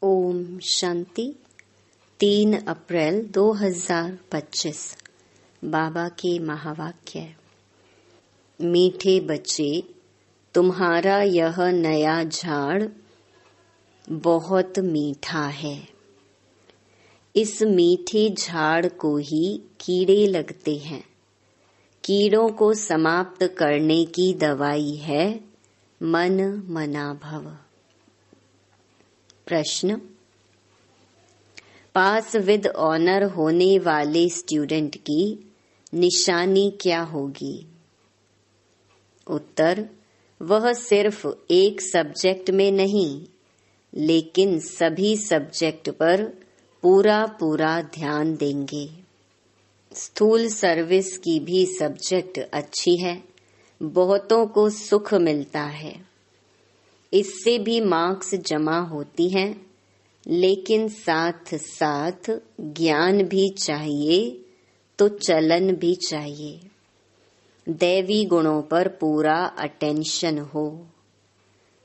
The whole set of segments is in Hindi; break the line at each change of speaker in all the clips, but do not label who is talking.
ओम शांति। 3 अप्रैल 2025 बाबा के महावाक्य। मीठे बच्चे, तुम्हारा यह नया झाड़ बहुत मीठा है। इस मीठे झाड़ को ही कीड़े लगते हैं। कीड़ों को समाप्त करने की दवाई है मन मना भव। प्रश्न, पास विद ऑनर होने वाले स्टूडेंट की निशानी क्या होगी? उत्तर, वह सिर्फ एक सब्जेक्ट में नहीं लेकिन सभी सब्जेक्ट पर पूरा ध्यान देंगे। स्थूल सर्विस की भी सब्जेक्ट अच्छी है, बहुतों को सुख मिलता है, इससे भी मार्क्स जमा होती हैं, लेकिन साथ साथ ज्ञान भी चाहिए तो चलन भी चाहिए। दैवी गुणों पर पूरा अटेंशन हो,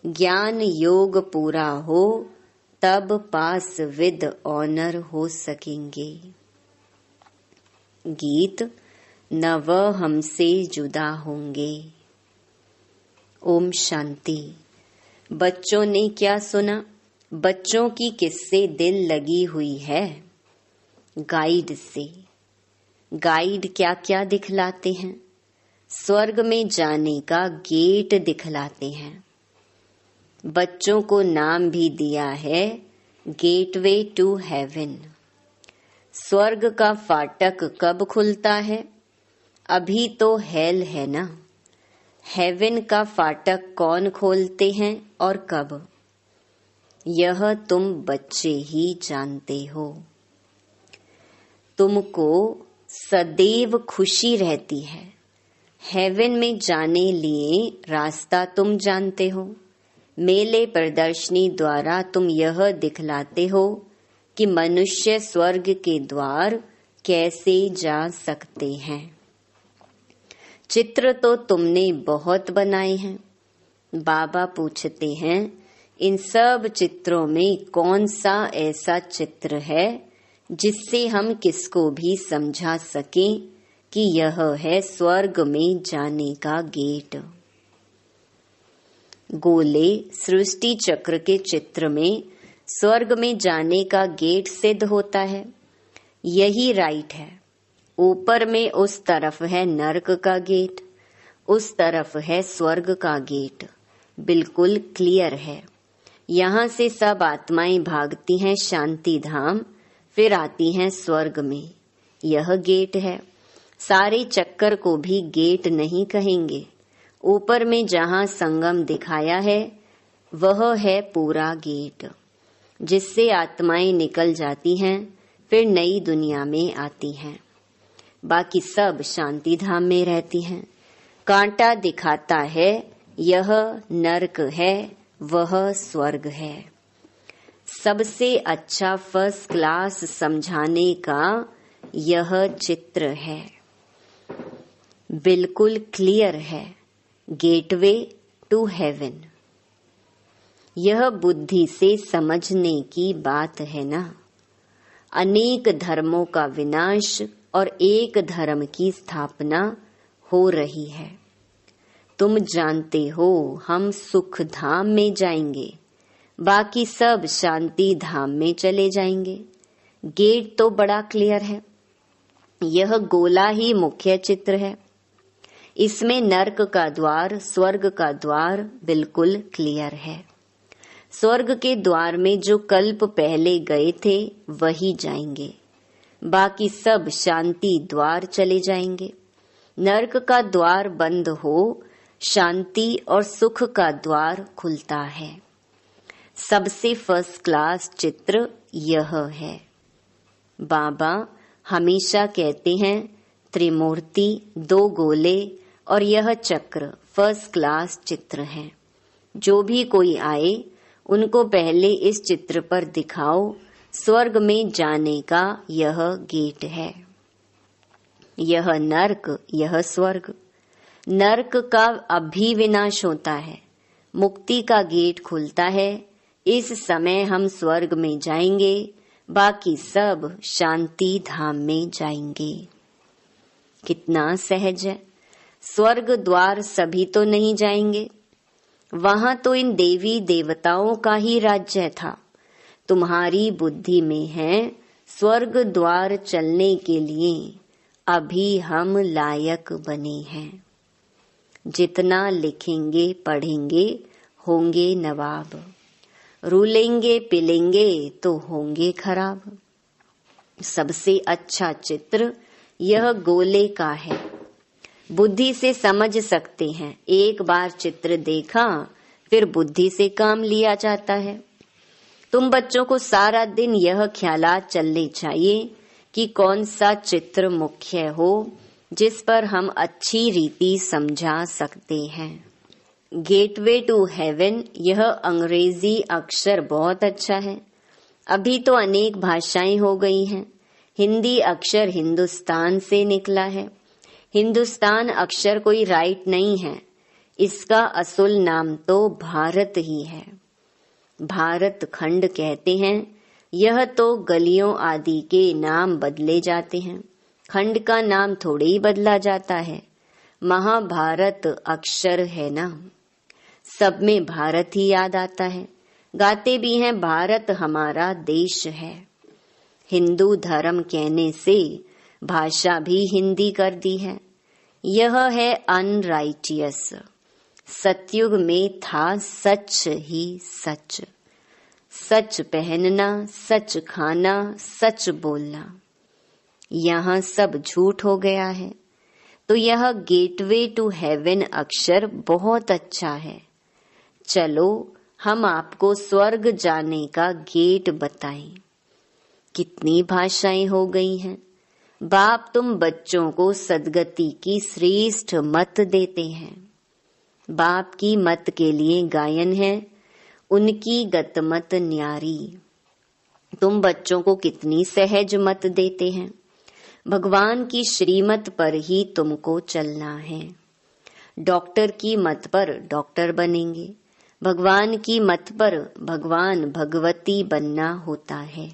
ज्ञान योग पूरा हो, तब पास विद ऑनर हो सकेंगे। गीत, न वह हमसे जुदा होंगे। ओम शांति। बच्चों ने क्या सुना? बच्चों की किससे दिल लगी हुई है? गाइड से। गाइड क्या क्या दिखलाते हैं? स्वर्ग में जाने का गेट दिखलाते हैं। बच्चों को नाम भी दिया है गेटवे टू हेवन। स्वर्ग का फाटक कब खुलता है? अभी तो हेल है ना। हेवन का फाटक कौन खोलते हैं और कब? यह तुम बच्चे ही जानते हो। तुमको सदैव खुशी रहती है। हेवन में जाने लिए रास्ता तुम जानते हो। मेले प्रदर्शनी द्वारा तुम यह दिखलाते हो कि मनुष्य स्वर्ग के द्वार कैसे जा सकते हैं। चित्र तो तुमने बहुत बनाए हैं। बाबा पूछते हैं, इन सब चित्रों में कौन सा ऐसा चित्र है जिससे हम किसको भी समझा सकें कि यह है स्वर्ग में जाने का गेट। गोले सृष्टि चक्र के चित्र में स्वर्ग में जाने का गेट सिद्ध होता है। यही राइट है। ऊपर में उस तरफ है नरक का गेट, उस तरफ है स्वर्ग का गेट। बिल्कुल क्लियर है। यहाँ से सब आत्माएं भागती हैं शांति धाम, फिर आती हैं स्वर्ग में। यह गेट है। सारे चक्कर को भी गेट नहीं कहेंगे। ऊपर में जहाँ संगम दिखाया है वह है पूरा गेट, जिससे आत्माएं निकल जाती हैं, फिर नई दुनिया में आती हैं। बाकी सब शांति धाम में रहती हैं। कांटा दिखाता है यह नरक है, वह स्वर्ग है। सबसे अच्छा फर्स्ट क्लास समझाने का यह चित्र है। बिल्कुल क्लियर है। Gateway to heaven. यह बुद्धि से समझने की बात है ना। अनेक धर्मों का विनाश और एक धर्म की स्थापना हो रही है। तुम जानते हो हम सुख धाम में जाएंगे, बाकी सब शांति धाम में चले जाएंगे। गेट तो बड़ा क्लियर है। यह गोला ही मुख्य चित्र है। इसमें नरक का द्वार, स्वर्ग का द्वार बिल्कुल क्लियर है। स्वर्ग के द्वार में जो कल्प पहले गए थे वही जाएंगे, बाकी सब शांति द्वार चले जाएंगे। नरक का द्वार बंद हो, शांति और सुख का द्वार खुलता है। सबसे फर्स्ट क्लास चित्र यह है। बाबा हमेशा कहते हैं त्रिमूर्ति, 2 गोले और यह चक्र फर्स्ट क्लास चित्र हैं। जो भी कोई आए उनको पहले इस चित्र पर दिखाओ स्वर्ग में जाने का यह गेट है। यह नरक, यह स्वर्ग। नरक का अभी विनाश होता है, मुक्ति का गेट खुलता है। इस समय हम स्वर्ग में जाएंगे, बाकी सब शांति धाम में जाएंगे। कितना सहज है। स्वर्ग द्वार सभी तो नहीं जाएंगे, वहां तो इन देवी देवताओं का ही राज्य था। तुम्हारी बुद्धि में है स्वर्ग द्वार चलने के लिए, अभी हम लायक बने हैं। जितना लिखेंगे पढ़ेंगे होंगे नवाब, रूलेंगे पिलेंगे तो होंगे खराब। सबसे अच्छा चित्र यह गोले का है, बुद्धि से समझ सकते हैं। एक बार चित्र देखा फिर बुद्धि से काम लिया जाता है। तुम बच्चों को सारा दिन यह ख्यालात चलने चाहिए कि कौन सा चित्र मुख्य हो जिस पर हम अच्छी रीति समझा सकते हैं। गेटवे टू हेवन, यह अंग्रेजी अक्षर बहुत अच्छा है। अभी तो अनेक भाषाएं हो गई हैं। हिंदी अक्षर हिंदुस्तान से निकला है। हिंदुस्तान अक्षर कोई राइट नहीं है, इसका असुल नाम तो भारत ही है। भारत खंड कहते हैं। यह तो गलियों आदि के नाम बदले जाते हैं, खंड का नाम थोड़े ही बदला जाता है। महाभारत अक्षर है ना, सब में भारत ही याद आता है। गाते भी हैं भारत हमारा देश है। हिंदू धर्म कहने से भाषा भी हिंदी कर दी है। यह है अनराइटियस। सतयुग में था सच ही सच, सच पहनना, सच खाना, सच बोलना। यहाँ सब झूठ हो गया है। तो यह गेटवे टू हेवन अक्षर बहुत अच्छा है। चलो हम आपको स्वर्ग जाने का गेट बताएं। कितनी भाषाएं हो गई हैं। बाप तुम बच्चों को सद्गति की श्रेष्ठ मत देते हैं। बाप की मत के लिए गायन है, उनकी गतमत न्यारी। तुम बच्चों को कितनी सहज मत देते हैं। भगवान की श्रीमत पर ही तुमको चलना है। डॉक्टर की मत पर डॉक्टर बनेंगे, भगवान की मत पर भगवान भगवती बनना होता है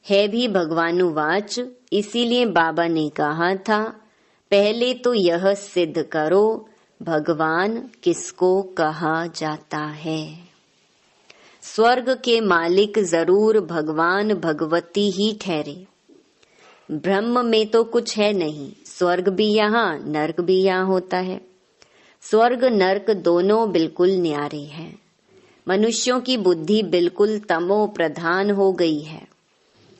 भी भगवानुवाच। इसीलिए बाबा ने कहा था, पहले तो यह सिद्ध करो भगवान किसको कहा जाता है। स्वर्ग के मालिक जरूर भगवान भगवती ही ठहरे। ब्रह्म में तो कुछ है नहीं। स्वर्ग भी यहाँ, नरक भी यहाँ होता है। स्वर्ग नरक दोनों बिल्कुल न्यारे हैं। मनुष्यों की बुद्धि बिल्कुल तमो प्रधान हो गई है,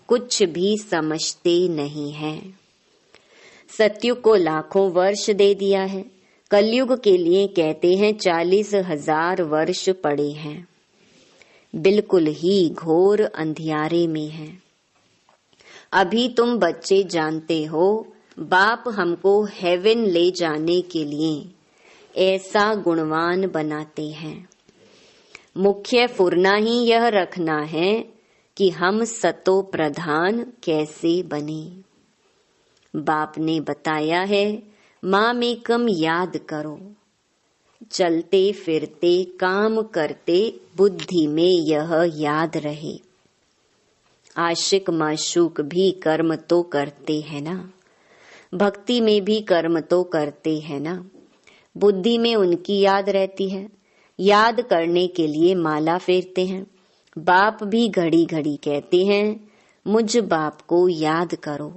कुछ भी समझते नहीं हैं। सतयुग को लाखों वर्ष दे दिया है। कलयुग के लिए कहते हैं 40,000 वर्ष पड़े हैं। बिल्कुल ही घोर अंधियारे में है। अभी तुम बच्चे जानते हो, बाप हमको हेवन ले जाने के लिए ऐसा गुणवान बनाते हैं। मुख्य फुरना ही यह रखना है कि हम सतो प्रधान कैसे बने। बाप ने बताया है, मामेकम याद करो। चलते फिरते काम करते बुद्धि में यह याद रहे। आशिक माशूक भी कर्म तो करते हैं ना, भक्ति में भी कर्म तो करते हैं ना। बुद्धि में उनकी याद रहती है। याद करने के लिए माला फेरते हैं। बाप भी घड़ी घड़ी कहते हैं, मुझ बाप को याद करो।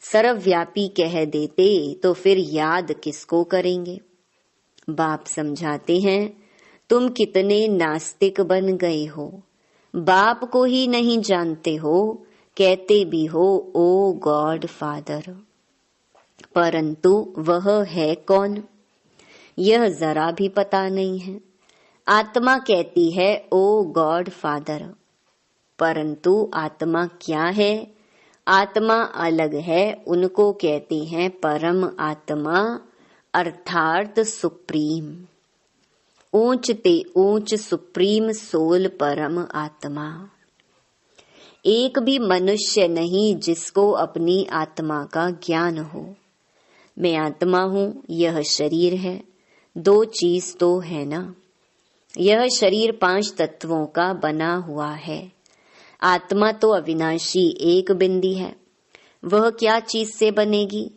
सर्वव्यापी कह देते तो फिर याद किसको करेंगे। बाप समझाते हैं, तुम कितने नास्तिक बन गए हो, बाप को ही नहीं जानते हो, कहते भी हो ओ गॉड फादर, परंतु वह है कौन यह जरा भी पता नहीं है। आत्मा कहती है ओ गॉड फादर, परंतु आत्मा क्या है? आत्मा अलग है, उनको कहते हैं परम आत्मा अर्थात सुप्रीम। ऊंच ते ऊंच सुप्रीम सोल परम आत्मा। एक भी मनुष्य नहीं जिसको अपनी आत्मा का ज्ञान हो। मैं आत्मा हूँ, यह शरीर है, दो चीज तो है ना। यह शरीर 5 तत्वों का बना हुआ है। आत्मा तो अविनाशी एक बिंदी है। वह क्या चीज से बनेगी?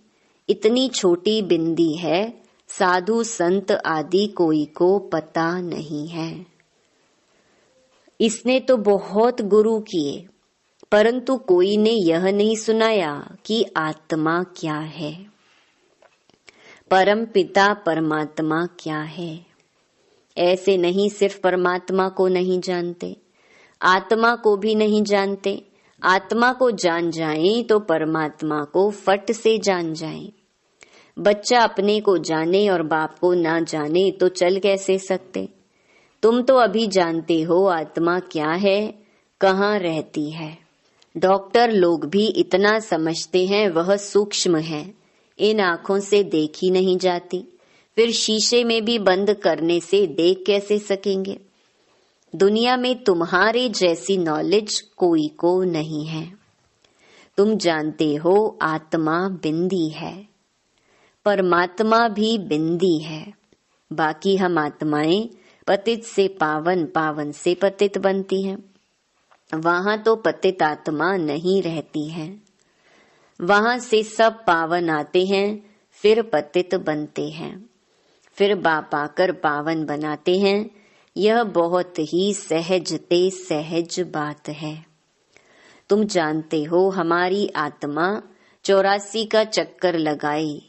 इतनी छोटी बिंदी है, साधु संत आदि कोई को पता नहीं है। इसने तो बहुत गुरु किए, परंतु कोई ने यह नहीं सुनाया कि आत्मा क्या है, परम पिता परमात्मा क्या है। ऐसे नहीं सिर्फ परमात्मा को नहीं जानते, आत्मा को भी नहीं जानते। आत्मा को जान जाएं तो परमात्मा को फट से जान जाएं। बच्चा अपने को जाने और बाप को ना जाने तो चल कैसे सकते? तुम तो अभी जानते हो आत्मा क्या है, कहाँ रहती है। डॉक्टर लोग भी इतना समझते हैं वह सूक्ष्म है, इन आंखों से देखी नहीं जाती। फिर शीशे में भी बंद करने से देख कैसे सकेंगे? दुनिया में तुम्हारे जैसी नॉलेज कोई को नहीं है। तुम जानते हो आत्मा बिंदी है, परमात्मा भी बिंदी है। बाकी हम आत्माएं पतित से पावन, पावन से पतित बनती हैं। वहां तो पतित आत्मा नहीं रहती है। वहां से सब पावन आते हैं, फिर पतित बनते हैं, फिर बाप आकर पावन बनाते हैं। यह बहुत ही सहजते सहज बात है। तुम जानते हो हमारी आत्मा 84 का चक्कर लगाई,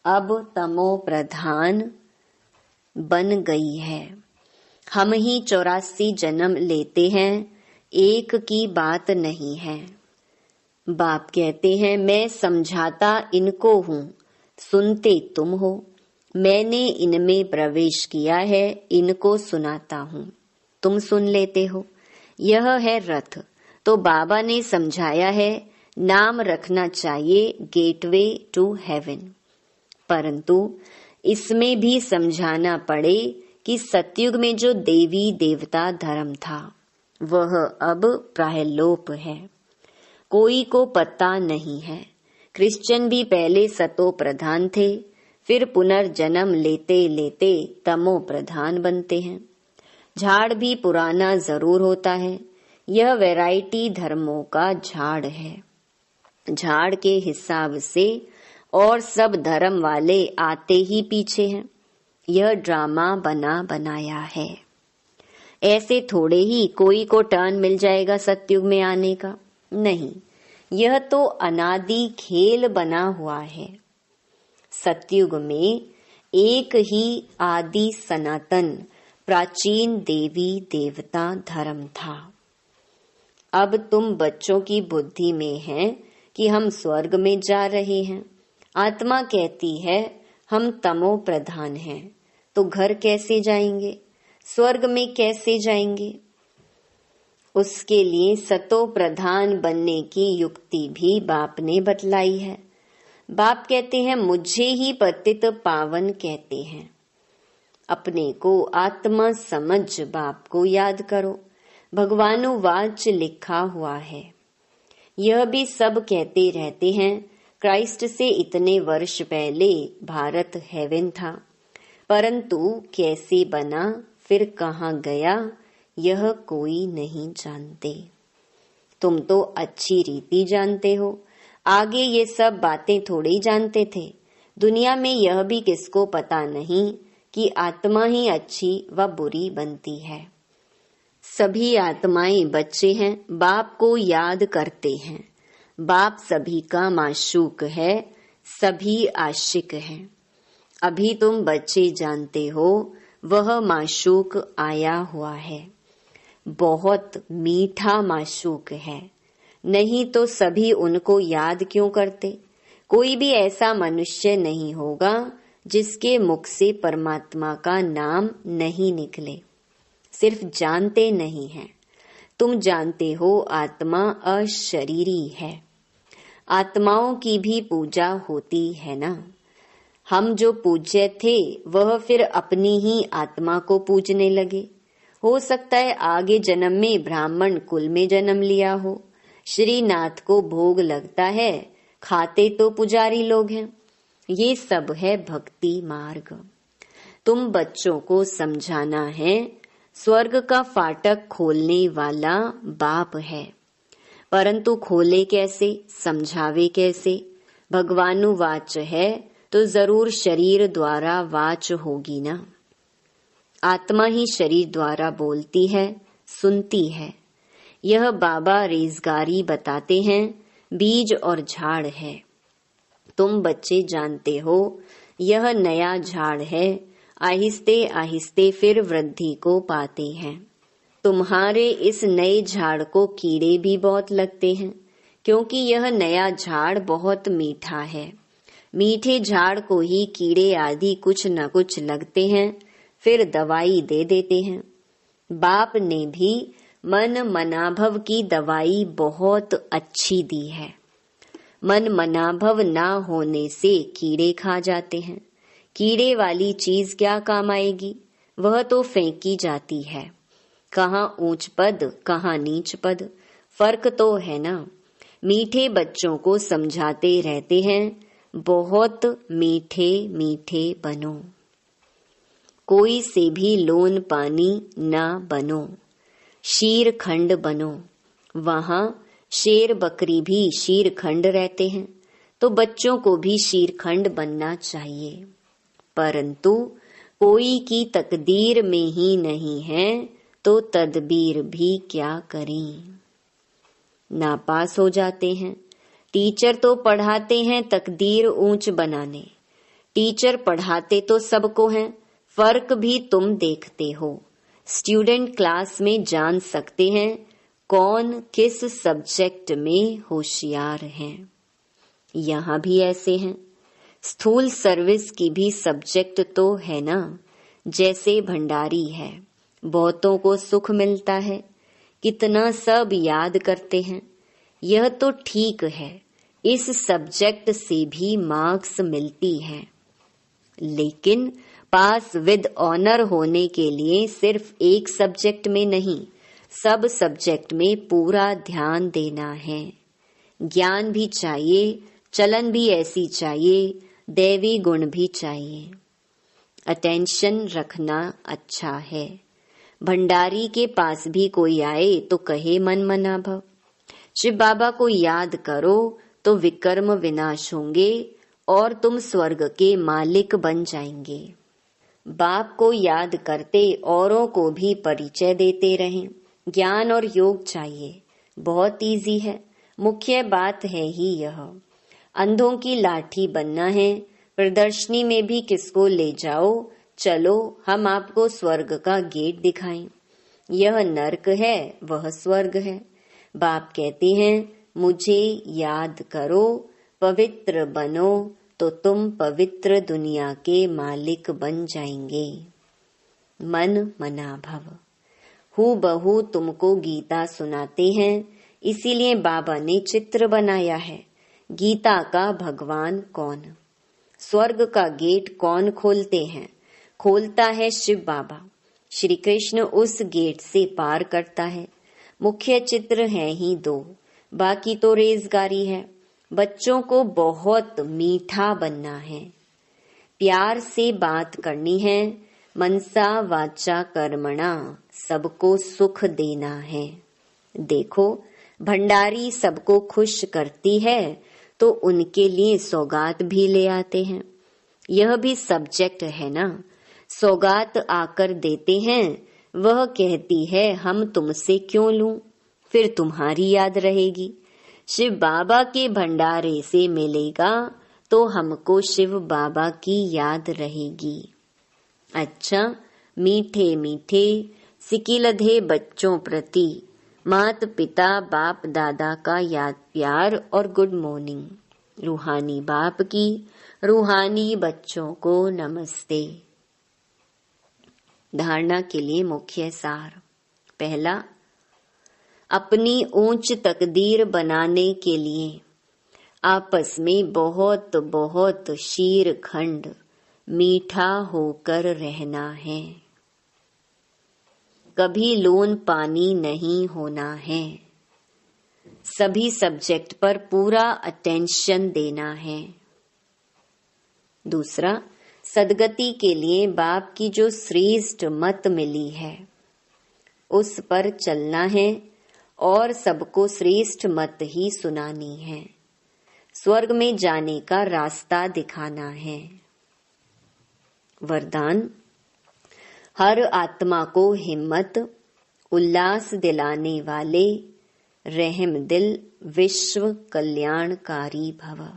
अब तमो प्रधान बन गई है। हम ही 84 जन्म लेते हैं, एक की बात नहीं है। बाप कहते हैं मैं समझाता इनको हूँ, सुनते तुम हो। मैंने इनमें प्रवेश किया है, इनको सुनाता हूँ, तुम सुन लेते हो। यह है रथ। तो बाबा ने समझाया है, नाम रखना चाहिए गेटवे टू हेवन। परंतु इसमें भी समझाना पड़े कि सतयुग में जो देवी देवता धर्म था वह अब प्रायलोप है, कोई को पता नहीं है। क्रिश्चियन भी पहले सतो प्रधान थे, फिर पुनर्जन्म लेते लेते तमो प्रधान बनते हैं। झाड़ भी पुराना जरूर होता है। यह वैरायटी धर्मों का झाड़ है। झाड़ के हिसाब से और सब धर्म वाले आते ही पीछे हैं। यह ड्रामा बना बनाया है। ऐसे थोड़े ही कोई को टर्न मिल जाएगा सतयुग में आने का, नहीं। यह तो अनादि खेल बना हुआ है। सतयुग में एक ही आदि सनातन प्राचीन देवी देवता धर्म था। अब तुम बच्चों की बुद्धि में है कि हम स्वर्ग में जा रहे हैं। आत्मा कहती है हम तमो प्रधान हैं, तो घर कैसे जाएंगे, स्वर्ग में कैसे जाएंगे? उसके लिए सतो प्रधान बनने की युक्ति भी बाप ने बतलाई है। बाप कहते हैं मुझे ही पतित पावन कहते हैं। अपने को आत्मा समझ बाप को याद करो। भगवानुवाच लिखा हुआ है। यह भी सब कहते रहते हैं क्राइस्ट से इतने वर्ष पहले भारत हेवन था, परंतु कैसे बना, फिर कहाँ गया, यह कोई नहीं जानते। तुम तो अच्छी रीति जानते हो, आगे ये सब बातें थोड़े ही जानते थे। दुनिया में यह भी किसको पता नहीं कि आत्मा ही अच्छी व बुरी बनती है। सभी आत्माएं बच्चे हैं, बाप को याद करते हैं। बाप सभी का माशूक है, सभी आशिक हैं। अभी तुम बच्चे जानते हो वह माशूक आया हुआ है, बहुत मीठा माशूक है। नहीं तो सभी उनको याद क्यों करते? कोई भी ऐसा मनुष्य नहीं होगा जिसके मुख से परमात्मा का नाम नहीं निकले। सिर्फ जानते नहीं हैं। तुम जानते हो आत्मा अशरीरी है। आत्माओं की भी पूजा होती है ना। हम जो पूज्य थे वह फिर अपनी ही आत्मा को पूजने लगे। हो सकता है आगे जन्म में ब्राह्मण कुल में जन्म लिया हो। श्रीनाथ को भोग लगता है, खाते तो पुजारी लोग हैं। ये सब है भक्ति मार्ग। तुम बच्चों को समझाना है, स्वर्ग का फाटक खोलने वाला बाप है, परंतु खोले कैसे, समझावे कैसे? भगवानु वाच है तो जरूर शरीर द्वारा वाच होगी ना। आत्मा ही शरीर द्वारा बोलती है, सुनती है। यह बाबा रेजगारी बताते हैं, बीज और झाड़ है। तुम बच्चे जानते हो यह नया झाड़ है, आहिस्ते आहिस्ते फिर वृद्धि को पाते हैं। तुम्हारे इस नए झाड़ को कीड़े भी बहुत लगते हैं, क्योंकि यह नया झाड़ बहुत मीठा है। मीठे झाड़ को ही कीड़े आदि कुछ न कुछ लगते हैं, फिर दवाई दे देते हैं। बाप ने भी मन मनाभव की दवाई बहुत अच्छी दी है। मन मनाभव ना होने से कीड़े खा जाते हैं। कीड़े वाली चीज क्या काम आएगी, वह तो फेंकी जाती है। कहाँ ऊंच पद, कहाँ नीच पद, फर्क तो है ना। मीठे बच्चों को समझाते रहते हैं, बहुत मीठे मीठे बनो। कोई से भी लोन पानी ना बनो, शीर खंड बनो। वहां शेर बकरी भी शीर खंड रहते हैं, तो बच्चों को भी शीर खंड बनना चाहिए। परंतु कोई की तकदीर में ही नहीं है, तो तदबीर भी क्या करें। नापास हो जाते हैं। टीचर तो पढ़ाते हैं तकदीर ऊंच बनाने। टीचर पढ़ाते तो सबको हैं, फर्क भी तुम देखते हो। स्टूडेंट क्लास में जान सकते हैं कौन किस सब्जेक्ट में होशियार हैं। यहाँ भी ऐसे हैं। स्थूल सर्विस की भी सब्जेक्ट तो है ना, जैसे भंडारी है, बहुतों को सुख मिलता है, कितना सब याद करते हैं। यह तो ठीक है, इस सब्जेक्ट से भी मार्क्स मिलती हैं, लेकिन पास विद ऑनर होने के लिए सिर्फ एक सब्जेक्ट में नहीं, सब सब्जेक्ट में पूरा ध्यान देना है। ज्ञान भी चाहिए, चलन भी ऐसी चाहिए, दैवी गुण भी चाहिए। अटेंशन रखना अच्छा है। भंडारी के पास भी कोई आए तो कहे मन मना भव। शिव बाबा को याद करो तो विकर्म विनाश होंगे और तुम स्वर्ग के मालिक बन जाएंगे। बाप को याद करते औरों को भी परिचय देते रहें। ज्ञान और योग चाहिए, बहुत इजी है। मुख्य बात है ही यह। अंधों की लाठी बनना है। प्रदर्शनी में भी किसको ले जाओ, चलो हम आपको स्वर्ग का गेट दिखाएं। यह नर्क है, वह स्वर्ग है। बाप कहते हैं मुझे याद करो, पवित्र बनो, तो तुम पवित्र दुनिया के मालिक बन जाएंगे। मन मना भव। हूबहू तुमको गीता सुनाते हैं, इसीलिए बाबा ने चित्र बनाया है। गीता का भगवान कौन, स्वर्ग का गेट कौन खोलते हैं? खोलता है शिव बाबा। श्री कृष्ण उस गेट से पार करता है। मुख्य चित्र है ही दो, बाकी तो रेजगारी है। बच्चों को बहुत मीठा बनना है, प्यार से बात करनी है। मनसा वाचा कर्मणा, सबको सुख देना है। देखो भंडारी सबको खुश करती है तो उनके लिए सौगात भी ले आते हैं। यह भी सब्जेक्ट है ना। सौगात आकर देते हैं, वह कहती है हम तुमसे क्यों लूं, फिर तुम्हारी याद रहेगी। शिव बाबा के भंडारे से मिलेगा तो हमको शिव बाबा की याद रहेगी। अच्छा, मीठे मीठे सिकिलधे बच्चों प्रति मात पिता बाप दादा का याद प्यार और गुड मॉर्निंग। रूहानी बाप की रूहानी बच्चों को नमस्ते। धारणा के लिए मुख्य सार। पहला, अपनी ऊंच तकदीर बनाने के लिए आपस में बहुत बहुत शीर खंड मीठा होकर रहना है। कभी लोन पानी नहीं होना है। सभी सब्जेक्ट पर पूरा अटेंशन देना है। दूसरा, सदगति के लिए बाप की जो श्रेष्ठ मत मिली है, उस पर चलना है और सबको श्रेष्ठ मत ही सुनानी है। स्वर्ग में जाने का रास्ता दिखाना है। वरदान। हर आत्मा को हिम्मत, उल्लास दिलाने वाले रहम दिल विश्व कल्याणकारी भव।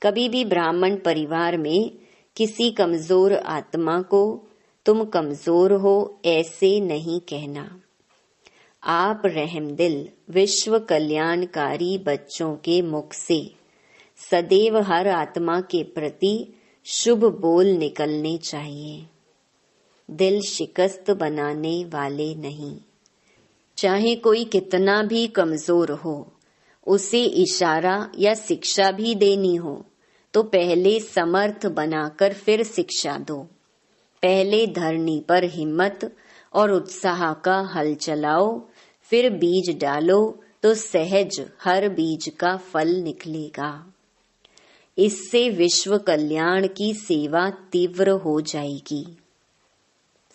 कभी भी ब्राह्मण परिवार में किसी कमजोर आत्मा को तुम कमजोर हो ऐसे नहीं कहना। आप रहमदिल विश्व कल्याणकारी बच्चों के मुख से सदैव हर आत्मा के प्रति शुभ बोल निकलने चाहिए। दिल शिकस्त बनाने वाले नहीं। चाहे कोई कितना भी कमजोर हो, उसे इशारा या शिक्षा भी देनी हो तो पहले समर्थ बनाकर फिर शिक्षा दो। पहले धरनी पर हिम्मत और उत्साह का हल चलाओ, फिर बीज डालो तो सहज हर बीज का फल निकलेगा। इससे विश्व कल्याण की सेवा तीव्र हो जाएगी।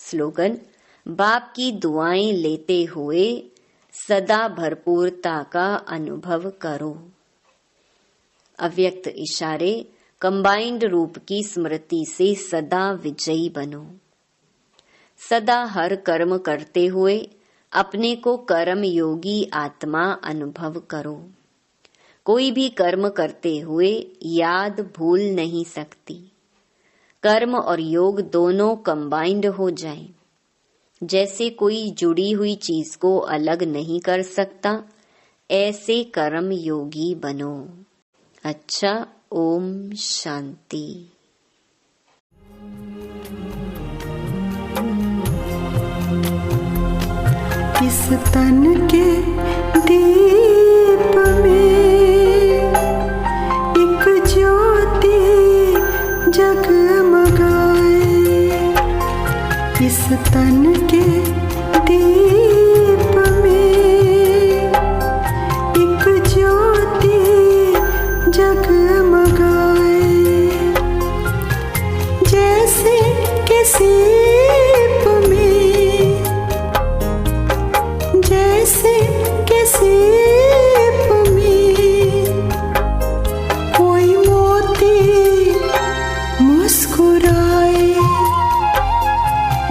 स्लोगन। बाप की दुआएं लेते हुए सदा भरपूरता का अनुभव करो। अव्यक्त इशारे कंबाइंड रूप की स्मृति से सदा विजयी बनो। सदा हर कर्म करते हुए अपने को कर्म योगी आत्मा अनुभव करो। कोई भी कर्म करते हुए याद भूल नहीं सकती। कर्म और योग दोनों कंबाइंड हो जाएं। जैसे कोई जुड़ी हुई चीज को अलग नहीं कर सकता, ऐसे कर्म योगी बनो। अच्छा, ओम शांति।
इस तन के दीप में एक ज्योति जगमगाए। इस तन के दीप में एक ज्योति जगमगाए। जैसे किसी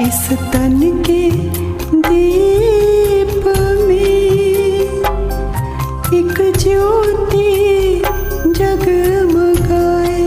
इस तन के दीप में एक ज्योति जगमगाए।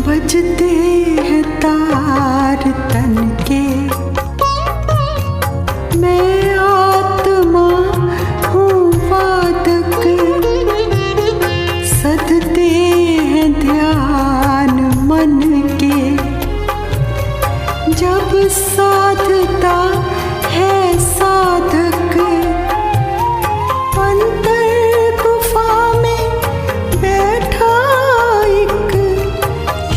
बजते हैं तार तन के, मैं आत्मा हूँ वादक। सधते हैं ध्यान मन के, जब साधता है साधक। अंतर गुफा में बैठा एक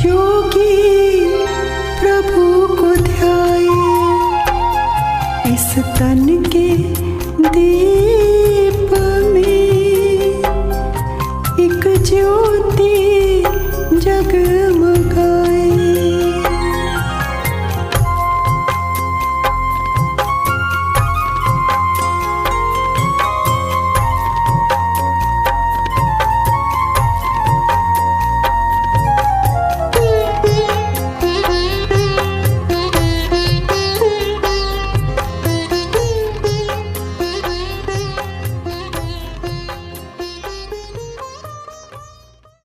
योगी प्रभु को ध्याए। इस तन के दीप में एक ज्योति जगमगाए।